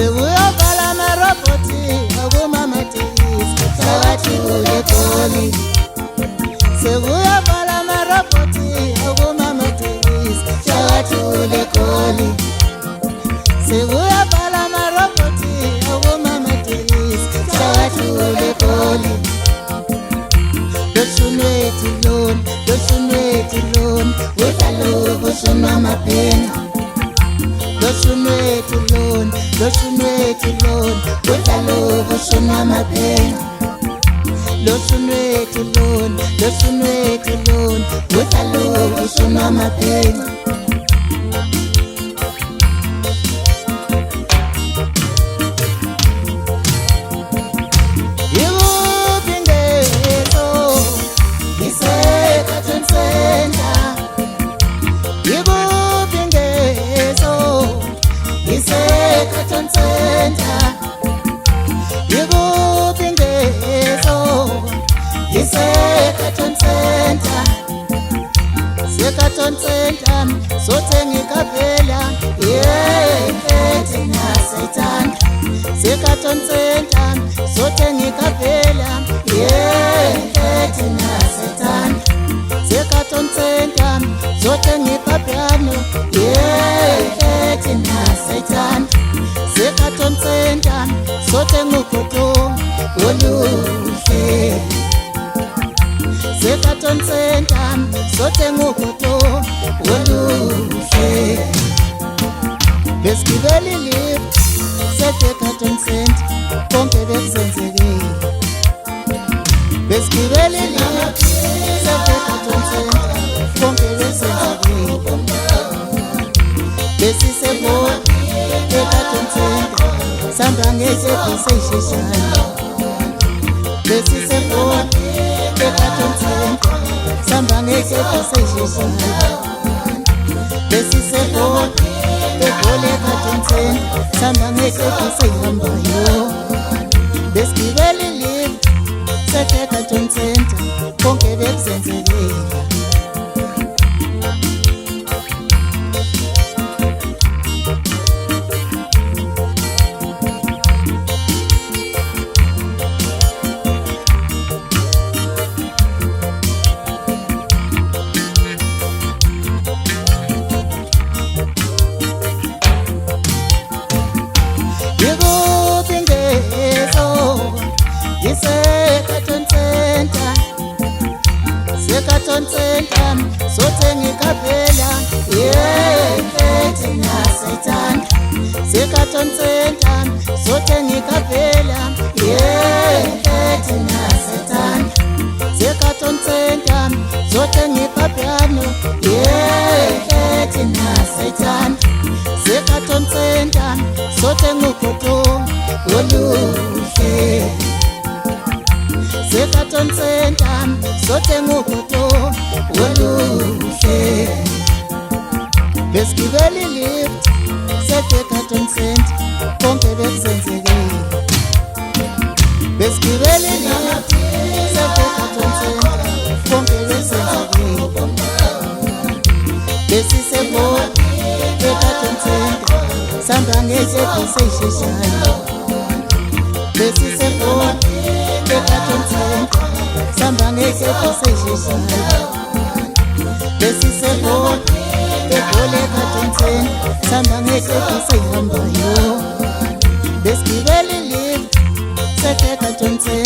sekuyovala amarobhoti akumamatekisi phakathi kulegoli. Sekuyovala amarobhoti akumamatekisi phakathi kulegoli. Sekuyovala amarobhoti akumamatekisi phakathi kulegoli. Doshunwethi loni udlalo usunamaphenga. Doshunwethi loni udlalo usunamaphenga. Doshunwethi loni udlalo usunamaphenga. Sekaton Center, sothenga phela, thina sethanda. Sekaton Center, sothenga phela, thina sethanda. Sekaton Center, sothenga piano, thina sethanda. Sekaton Center, sothenga ugodo oluhle. Sekaton Center, sothenga ugodo oluhle. Besigibela ilift se-Decathlon Center, konke bekusenzekile. Besigibela ilift se-Decathlon Center, konke bekusenzekile. Besisebona Decathlon Center, sihamba ngesebhisi esheshayo. Besisebona Decathlon Center, sihamba ngesebhisi esheshayo. Besisebona Decathlon Center, sihamba ngesebhisi ehambayo. Besigibela ilift se-Decathlon Center, konke bekusenzekile. Decathlon Center, sothenga phela, thina sethanda. Decathlon Center, sothenga phela, thina sethanda. Decathlon Center, sothenga piano, thina sethanda. Decathlon Center, sothenga ugodo oluhle. Decathlon Center, sothenga ugodo oluhle. Besigibela ilift se-Decathlon Center, konke bekusenzekile. Besigibela ilift se-Decathlon Center, konke bekusenzekile. Besisebona Decathlon Center, sihamba ngesebhisi esheshayo. Besisebona Decathlon Center, sihamba ngesebhisi esheshayo. Besisebona Decathlon Center, sihamba ngesebhisi ehambayo. Besigibela ilift se-Decathlon Center.